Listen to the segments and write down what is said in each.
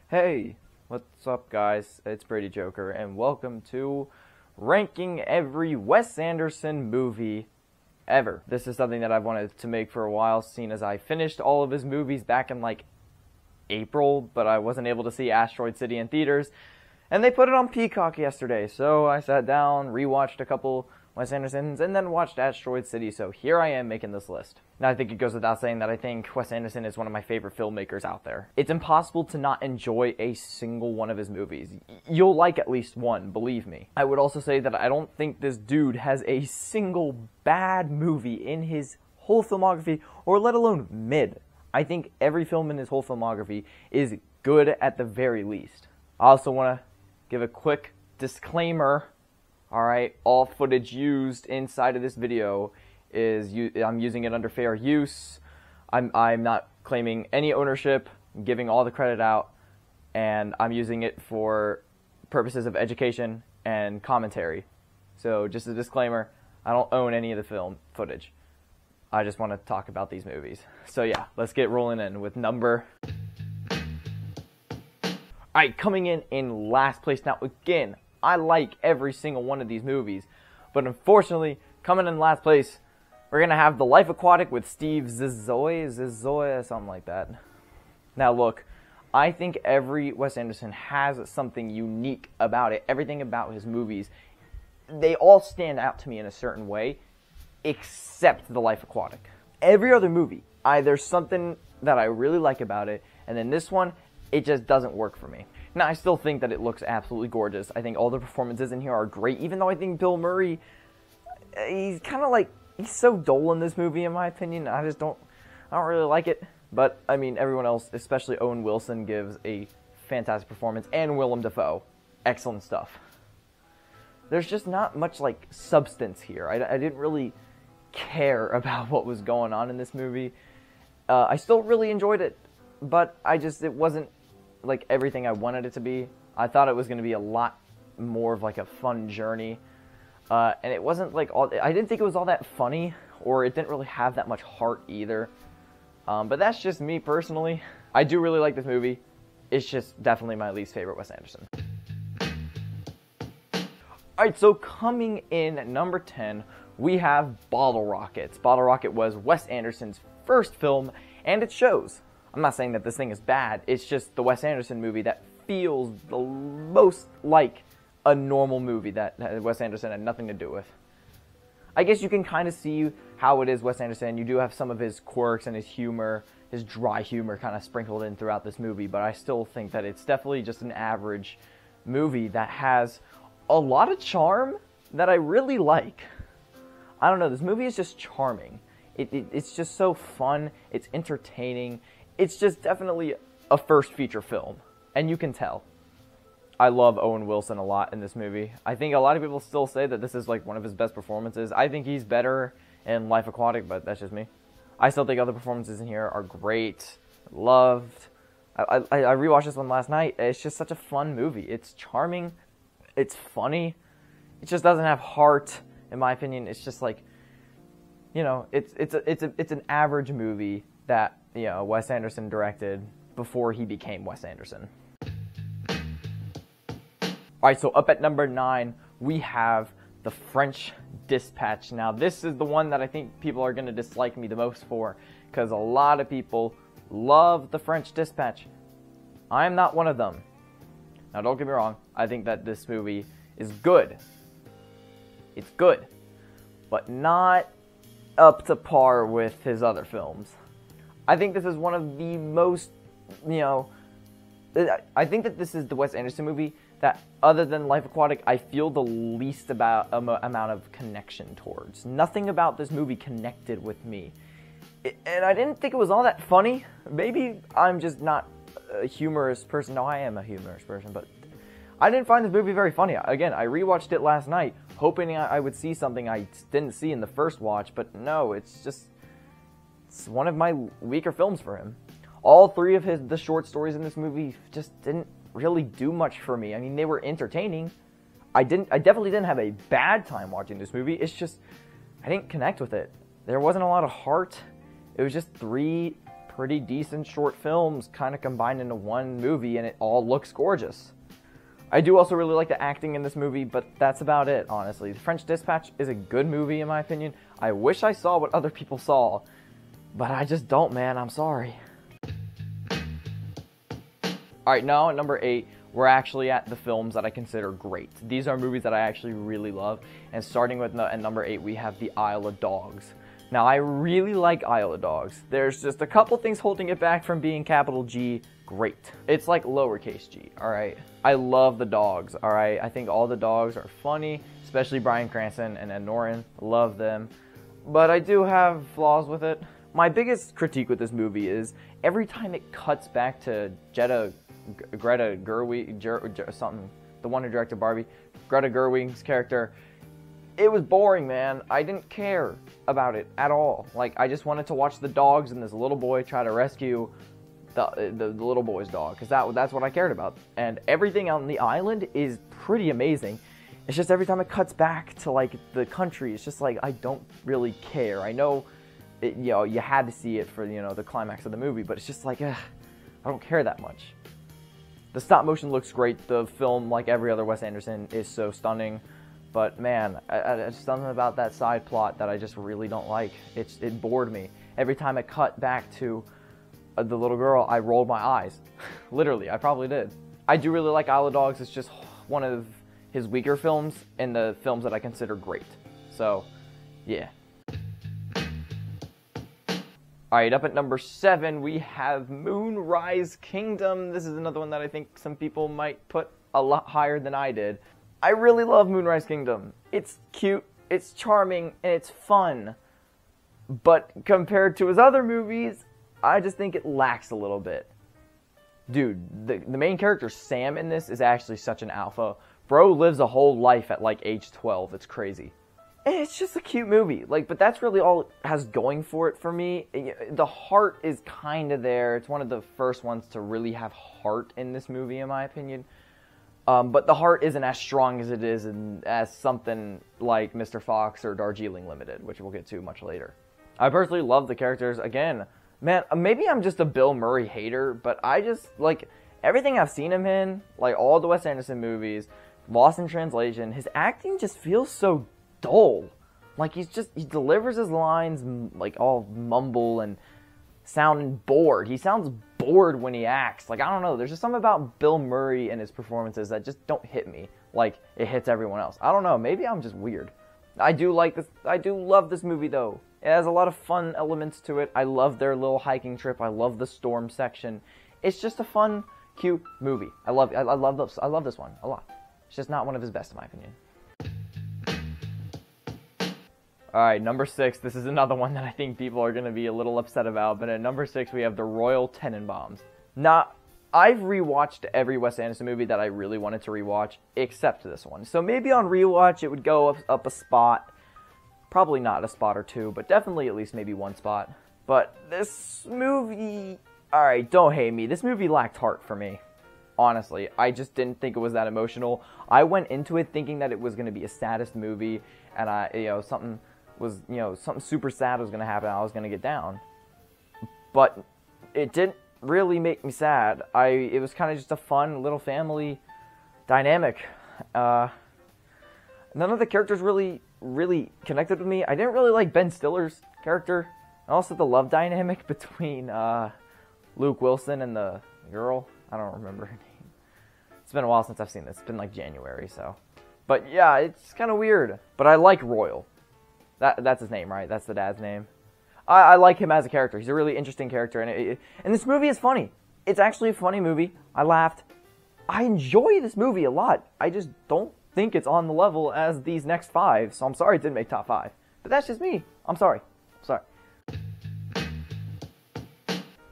Hey, what's up guys? It's Brady Joker and welcome to ranking every Wes Anderson movie ever. This is something that I've wanted to make for a while, seeing as I finished all of his movies back in like April, but I wasn't able to see Asteroid City in theaters, and they put it on Peacock yesterday, so I sat down, rewatched a couple Wes Andersons, and then watched Asteroid City, so here I am making this list. Now I think it goes without saying that I think Wes Anderson is one of my favorite filmmakers out there. It's impossible to not enjoy a single one of his movies. You'll like at least one, believe me. I would also say that I don't think this dude has a single bad movie in his whole filmography, or let alone mid. I think every film in his whole filmography is good at the very least. I also want to give a quick disclaimer. Alright, all footage used inside of this video is, I'm using it under fair use. I'm not claiming any ownership, I'm giving all the credit out, and I'm using it for purposes of education and commentary. So just a disclaimer, I don't own any of the film footage. I just want to talk about these movies. So yeah, let's get rolling in with number... Alright, coming in last place. Now again, I like every single one of these movies, but unfortunately, coming in last place, we're going to have The Life Aquatic with Steve Zissou, something like that. Now look, I think every Wes Anderson has something unique about it. Everything about his movies, they all stand out to me in a certain way, except The Life Aquatic. Every other movie, there's something that I really like about it, and then this one, it just doesn't work for me. Now, I still think that it looks absolutely gorgeous. I think all the performances in here are great, even though I think Bill Murray, he's kind of like, he's so dull in this movie, in my opinion. I don't really like it. But, I mean, everyone else, especially Owen Wilson, gives a fantastic performance, and Willem Dafoe. Excellent stuff. There's just not much, like, substance here. I didn't really care about what was going on in this movie. I still really enjoyed it, but it wasn't like everything I wanted it to be. I thought it was going to be a lot more of like a fun journey, and it wasn't like I didn't think it was all that funny, or it didn't really have that much heart either. But that's just me personally. I do really like this movie. It's just definitely my least favorite Wes Anderson. Alright, so coming in at number 10, we have Bottle Rockets. Bottle Rocket was Wes Anderson's first film, and it shows. I'm not saying that this thing is bad, it's just the Wes Anderson movie that feels the most like a normal movie that Wes Anderson had nothing to do with. I guess you can kind of see how it is Wes Anderson. You do have some of his quirks and his humor, his dry humor kind of sprinkled in throughout this movie, but I still think that it's definitely just an average movie that has a lot of charm that I really like. I don't know, this movie is just charming. It's just so fun, it's entertaining. It's just definitely a first feature film, and you can tell. I love Owen Wilson a lot in this movie. I think a lot of people still say that this is like one of his best performances. I think he's better in Life Aquatic, but that's just me. I still think other performances in here are great, loved. I rewatched this one last night. It's just such a fun movie. It's charming, it's funny, it just doesn't have heart, in my opinion. It's just like, you know, it's an average movie that, you know, Wes Anderson directed before he became Wes Anderson. Alright, so up at number 9, we have The French Dispatch. Now, this is the one that I think people are going to dislike me the most for, because a lot of people love The French Dispatch. I am not one of them. Now, don't get me wrong, I think that this movie is good. It's good, but not up to par with his other films. I think this is one of the most, you know, I think that this is the Wes Anderson movie that, other than Life Aquatic, I feel the least amount of connection towards. Nothing about this movie connected with me. And I didn't think it was all that funny. Maybe I'm just not a humorous person. No, I am a humorous person, but I didn't find this movie very funny. Again, I rewatched it last night, hoping I would see something I didn't see in the first watch, but no, it's one of my weaker films for him. All three of the short stories in this movie just didn't really do much for me. I mean, they were entertaining. I definitely didn't have a bad time watching this movie. It's just, I didn't connect with it. There wasn't a lot of heart. It was just three pretty decent short films kind of combined into one movie, and it all looks gorgeous. I do also really like the acting in this movie, but that's about it, honestly. The French Dispatch is a good movie, in my opinion. I wish I saw what other people saw, but I just don't, man. I'm sorry. Alright, now at number 8, we're actually at the films that I consider great. These are movies that I actually really love, and starting with at number 8, we have The Isle of Dogs. Now, I really like Isle of Dogs. There's just a couple things holding it back from being capital G great. It's like lowercase g, alright? I love the dogs, alright? I think all the dogs are funny, especially Bryan Cranston and Ed Norton. Love them. But I do have flaws with it. My biggest critique with this movie is every time it cuts back to Greta Gerwig, something, the one who directed Barbie, Greta Gerwig's character, it was boring, man. I didn't care about it at all. Like, I just wanted to watch the dogs and this little boy try to rescue the little boy's dog, because that's what I cared about. And everything on the island is pretty amazing. It's just every time it cuts back to, like, the country, it's just like, I don't really care. I know, you had to see it for, the climax of the movie, but it's just like, I don't care that much. The stop motion looks great. The film, like every other Wes Anderson, is so stunning. But man, it's something about that side plot that I just really don't like. It bored me. Every time it cut back to the little girl, I rolled my eyes. Literally, I probably did. I do really like Isle of Dogs. It's just one of his weaker films and the films that I consider great. So, yeah. Alright, up at number 7, we have Moonrise Kingdom. This is another one that I think some people might put a lot higher than I did. I really love Moonrise Kingdom. It's cute, it's charming, and it's fun. But compared to his other movies, I just think it lacks a little bit. Dude, the main character, Sam, in this is actually such an alpha. Bro lives a whole life at like age 12. It's crazy. And it's just a cute movie. But that's really all it has going for it for me. The heart is kind of there. It's one of the first ones to really have heart in this movie, in my opinion. But the heart isn't as strong as it is as something like Mr. Fox or Darjeeling Limited, which we'll get to much later. I personally love the characters. Again, man, maybe I'm just a Bill Murray hater, but I just, like, everything I've seen him in, like all the Wes Anderson movies, Lost in Translation, his acting just feels so dull. Like, he delivers his lines, like, all mumble and sounding bored. He sounds bored when he acts. Like, I don't know, there's just something about Bill Murray and his performances that just don't hit me like it hits everyone else. I don't know, maybe I'm just weird. I do love this movie though. It has a lot of fun elements to it. I love their little hiking trip. I love the storm section. It's just a fun, cute movie. I love this one a lot. It's just not one of his best in my opinion. Alright, number 6. This is another one that I think people are going to be a little upset about, but at number 6 we have The Royal Tenenbaums. Now, I've rewatched every Wes Anderson movie that I really wanted to rewatch, except this one. So maybe on rewatch it would go up a spot. Probably not a spot or two, but definitely at least maybe one spot. But this movie... Alright, don't hate me. This movie lacked heart for me. Honestly, I just didn't think it was that emotional. I went into it thinking that it was going to be a saddest movie, and something super sad was going to happen. I was going to get down. But it didn't really make me sad. It was kind of just a fun little family dynamic. None of the characters really connected with me. I didn't really like Ben Stiller's character. And also the love dynamic between Luke Wilson and the girl. I don't remember her name. It's been a while since I've seen this. It's been like January, so. But yeah, it's kind of weird. But I like Royal. That's his name, right? That's the dad's name. I like him as a character. He's a really interesting character, and this movie is funny. It's actually a funny movie. I laughed. I enjoy this movie a lot. I just don't think it's on the level as these next 5, so I'm sorry it didn't make top 5. But that's just me. I'm sorry.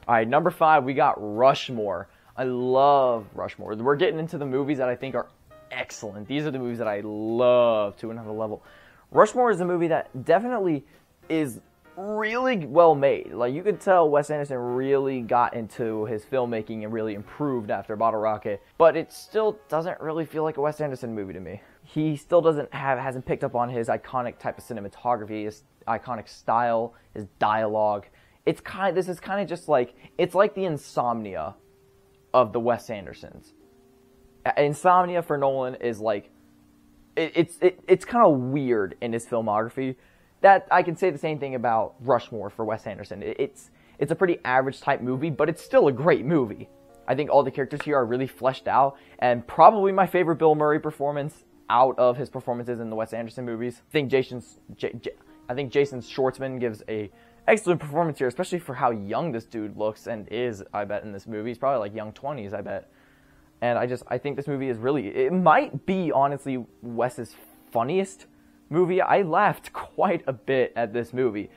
Alright, number 5, we got Rushmore. I love Rushmore. We're getting into the movies that I think are excellent. These are the movies that I love to another level. Rushmore is a movie that definitely is really well made. Like, you could tell Wes Anderson really got into his filmmaking and really improved after Bottle Rocket, but it still doesn't really feel like a Wes Anderson movie to me. He still hasn't picked up on his iconic type of cinematography, his iconic style, his dialogue. this is kind of just like, it's like the Insomnia of the Wes Andersons. Insomnia for Nolan is like, it's kind of weird in his filmography. That I can say the same thing about Rushmore for Wes Anderson. It's a pretty average type movie, but it's still a great movie. I think all the characters here are really fleshed out, and probably my favorite Bill Murray performance out of his performances in the Wes Anderson movies. I think Jason Schwartzman gives a excellent performance here, especially for how young this dude looks and is, I bet, in this movie. He's probably like young 20s, I bet. And I think this movie is really, it might be, honestly, Wes's funniest movie. I laughed quite a bit at this movie.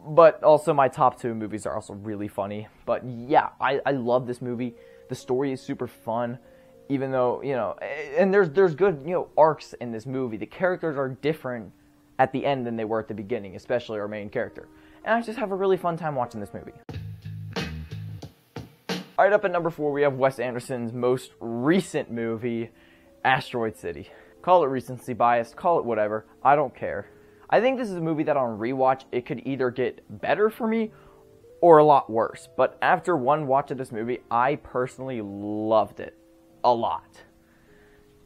But also my top two movies are also really funny. But yeah, I love this movie. The story is super fun, even though, you know, and there's good, you know, arcs in this movie. The characters are different at the end than they were at the beginning, especially our main character. And I just have a really fun time watching this movie. Alright, up at number 4, we have Wes Anderson's most recent movie, Asteroid City. Call it recency bias, call it whatever, I don't care. I think this is a movie that on rewatch, it could either get better for me or a lot worse. But after one watch of this movie, I personally loved it a lot.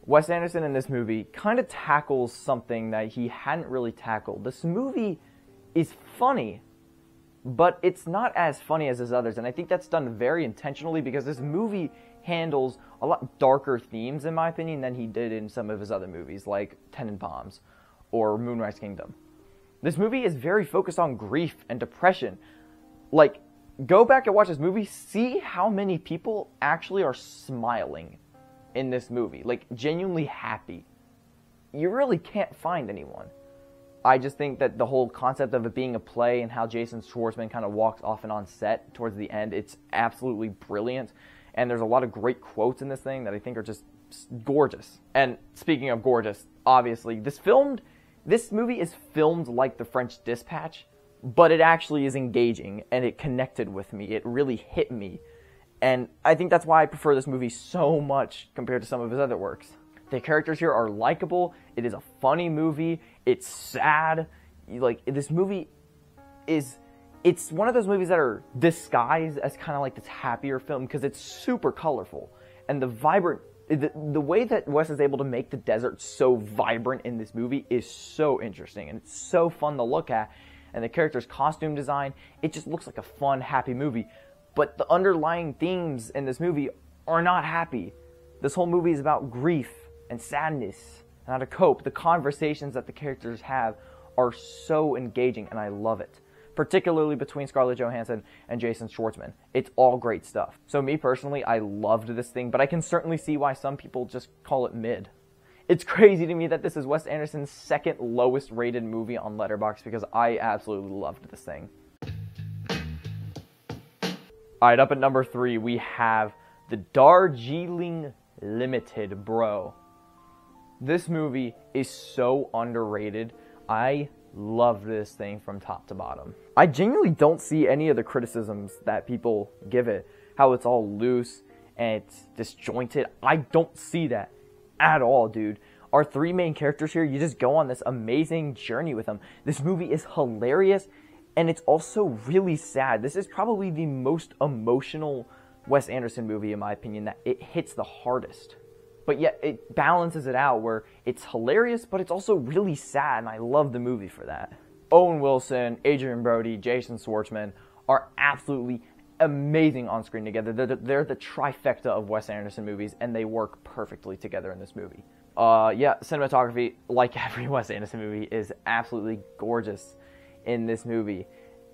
Wes Anderson in this movie kind of tackles something that he hadn't really tackled. This movie is funny, but it's not as funny as his others. And I think that's done very intentionally because this movie handles a lot darker themes, in my opinion, than he did in some of his other movies, like Tenenbaums or Moonrise Kingdom. This movie is very focused on grief and depression. Like, go back and watch this movie, see how many people actually are smiling in this movie. Like, genuinely happy. You really can't find anyone. I just think that the whole concept of it being a play and how Jason Schwartzman kind of walks off and on set towards the end, it's absolutely brilliant. And there's a lot of great quotes in this thing that I think are just gorgeous. And speaking of gorgeous, obviously, this movie is filmed like The French Dispatch, but it actually is engaging, and it connected with me. It really hit me. And I think that's why I prefer this movie so much compared to some of his other works. The characters here are likable. It is a funny movie. It's sad. Like, this movie is... It's one of those movies that are disguised as kind of like this happier film because it's super colorful. And the vibrant... The way that Wes is able to make the desert so vibrant in this movie is so interesting. And it's so fun to look at. And the character's costume design, it just looks like a fun, happy movie. But the underlying themes in this movie are not happy. This whole movie is about grief and sadness and how to cope. The conversations that the characters have are so engaging, and I love it. Particularly between Scarlett Johansson and Jason Schwartzman. It's all great stuff. So me personally, I loved this thing, but I can certainly see why some people just call it mid. It's crazy to me that this is Wes Anderson's second lowest rated movie on Letterboxd because I absolutely loved this thing. Alright, up at number 3, we have The Darjeeling Limited, bro. This movie is so underrated. I love this thing from top to bottom. I genuinely don't see any of the criticisms that people give it. How it's all loose and it's disjointed. I don't see that at all, dude. Our three main characters here, you just go on this amazing journey with them. This movie is hilarious and it's also really sad. This is probably the most emotional Wes Anderson movie, in my opinion, that it hits the hardest. But yet it balances it out where it's hilarious, but it's also really sad, and I love the movie for that. Owen Wilson, Adrian Brody, Jason Schwartzman are absolutely amazing on screen together. They're the trifecta of Wes Anderson movies, and they work perfectly together in this movie. Yeah, cinematography, like every Wes Anderson movie, is absolutely gorgeous in this movie.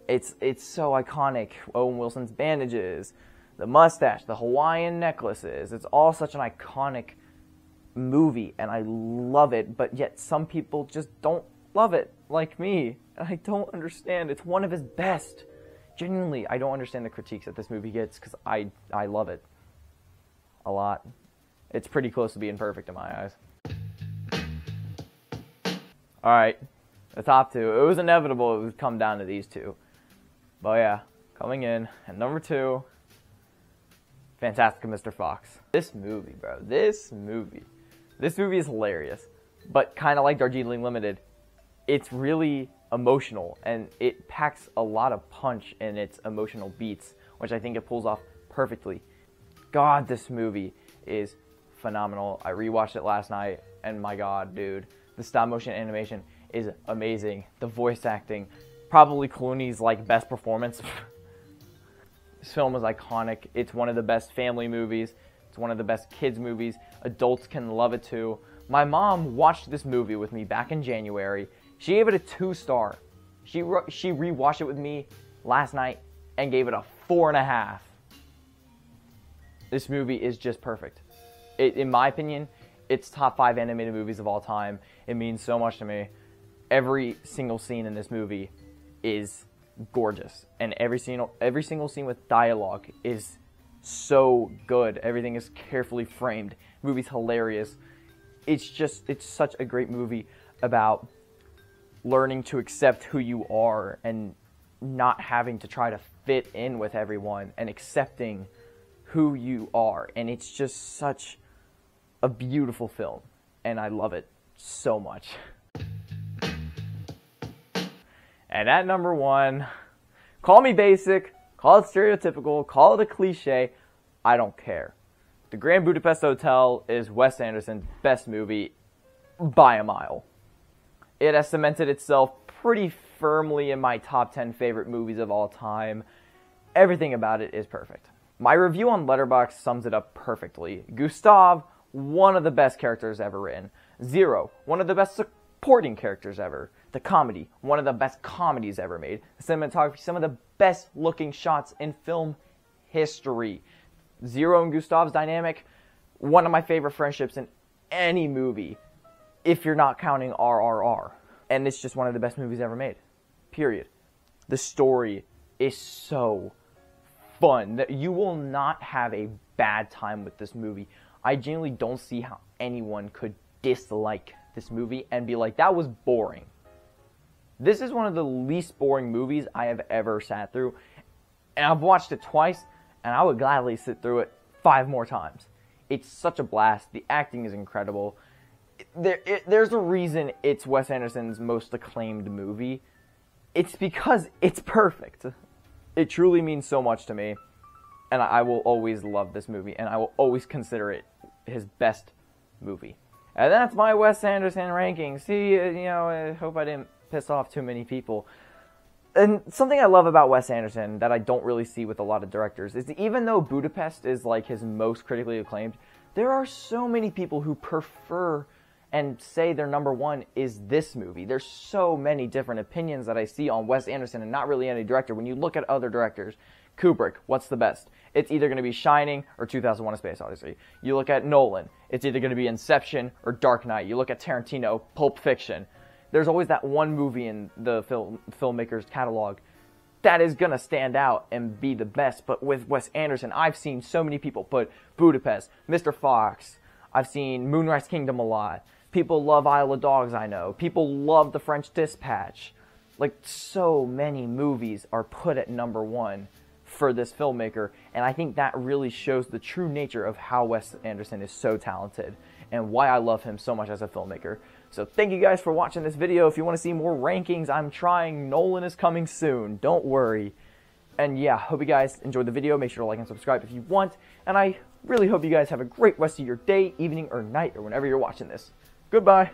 It's so iconic. Owen Wilson's bandages, the mustache, the Hawaiian necklaces. It's all such an iconic movie, and I love it, but yet some people just don't love it, like me. And I don't understand. It's one of his best. Genuinely, I don't understand the critiques that this movie gets, because I love it a lot. It's pretty close to being perfect in my eyes. Alright, the top two. It was inevitable it would come down to these two. But yeah, coming in at number 2, Fantastic Mr. Fox. This movie, bro. This movie is hilarious. But kind of like Darjeeling Limited, it's really emotional, and it packs a lot of punch in its emotional beats, which I think it pulls off perfectly. God, this movie is phenomenal. I rewatched it last night, and my God, dude, the stop motion animation is amazing. The voice acting, probably Clooney's like best performance. This film is iconic. It's one of the best family movies. It's one of the best kids movies. Adults can love it too. My mom watched this movie with me back in January. She gave it a 2-star. She rewatched it with me last night and gave it a 4.5. This movie is just perfect. In my opinion, it's top 5 animated movies of all time. It means so much to me. Every single scene in this movie is gorgeous, and every single scene with dialogue is so good. Everything is carefully framed. The movie's hilarious. It's such a great movie about learning to accept who you are and not having to try to fit in with everyone, and accepting who you are. And it's just such a beautiful film, and I love it so much. And at number 1, call me basic, call it stereotypical, call it a cliche, I don't care. The Grand Budapest Hotel is Wes Anderson's best movie by a mile. It has cemented itself pretty firmly in my top 10 favorite movies of all time. Everything about it is perfect. My review on Letterboxd sums it up perfectly. Gustav, one of the best characters ever written. Zero, one of the best supporting characters ever. The comedy, one of the best comedies ever made. The cinematography, some of the best looking shots in film history. Zero and Gustav's dynamic, one of my favorite friendships in any movie, if you're not counting RRR. And it's just one of the best movies ever made. Period. The story is so fun that you will not have a bad time with this movie. I genuinely don't see how anyone could dislike this movie and be like, that was boring. This is one of the least boring movies I have ever sat through, and I've watched it twice, and I would gladly sit through it 5 more times. It's such a blast. The acting is incredible. There's a reason it's Wes Anderson's most acclaimed movie. It's because it's perfect. It truly means so much to me, and I will always love this movie, and I will always consider it his best movie. And that's my Wes Anderson ranking. See, I hope I didn't piss off too many people. And something I love about Wes Anderson that I don't really see with a lot of directors is even though Budapest is like his most critically acclaimed, there are so many people who prefer and say their number 1 is this movie. There's so many different opinions that I see on Wes Anderson and not really any director. When you look at other directors, Kubrick, what's the best? It's either going to be Shining or 2001: A Space Odyssey. You look at Nolan, it's either going to be Inception or Dark Knight. You look at Tarantino, Pulp Fiction. There's always that one movie in the filmmaker's catalog that is going to stand out and be the best. But with Wes Anderson, I've seen so many people put Budapest, Mr. Fox. I've seen Moonrise Kingdom a lot. People love Isle of Dogs, I know. People love The French Dispatch. Like, so many movies are put at number 1 for this filmmaker, and I think that really shows the true nature of how Wes Anderson is so talented and why I love him so much as a filmmaker. So thank you guys for watching this video. If you want to see more rankings, I'm trying. Nolan is coming soon. Don't worry. And yeah, hope you guys enjoyed the video. Make sure to like and subscribe if you want. And I really hope you guys have a great rest of your day, evening, or night, or whenever you're watching this. Goodbye.